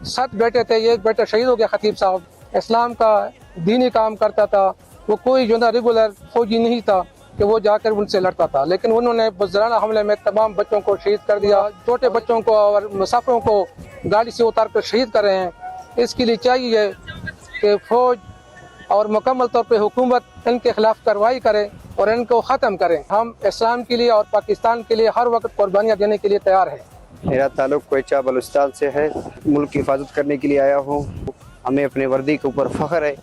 7 बेटे थे, एक बेटा शहीद हो गया खतीब साहब। इस्लाम का दीनी काम करता था, वो कोई जो ना रेगुलर फौजी नहीं था कि वो जाकर उनसे लड़ता था, लेकिन उन्होंने बुज़दिलाना हमले में तमाम बच्चों को शहीद कर दिया। छोटे बच्चों को और मुसाफिरों को गाड़ी से उतार कर शहीद कर रहे हैं। इसके लिए चाहिए कि फौज और मुकम्मल तौर पे हुकूमत इनके खिलाफ कार्रवाई करे और इनको ख़त्म करें। हम इस्लाम के लिए और पाकिस्तान के लिए हर वक्त कुर्बानियाँ देने के लिए तैयार हैं। मेरा ताल्लुक कोयचा बलूचिस्तान से है। मुल्क की हिफाजत करने के लिए आया हूँ। हमें अपनी वर्दी के ऊपर फ़ख्र है।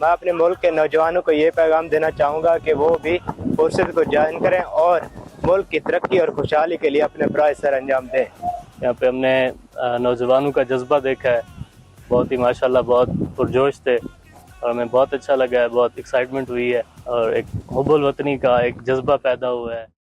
मैं अपने मुल्क के नौजवानों को ये पैगाम देना चाहूँगा कि वो भी फोर्सेस को ज्वाइन करें और मुल्क की तरक्की और खुशहाली के लिए अपने फ़राइज़ सर अंजाम दें। यहाँ पे हमने नौजवानों का जज्बा देखा है, बहुत ही माशाल्लाह बहुत पुरजोश थे और हमें बहुत अच्छा लगा है, बहुत एक्साइटमेंट हुई है और एक हुब्बुल वतनी का एक जज्बा पैदा हुआ है।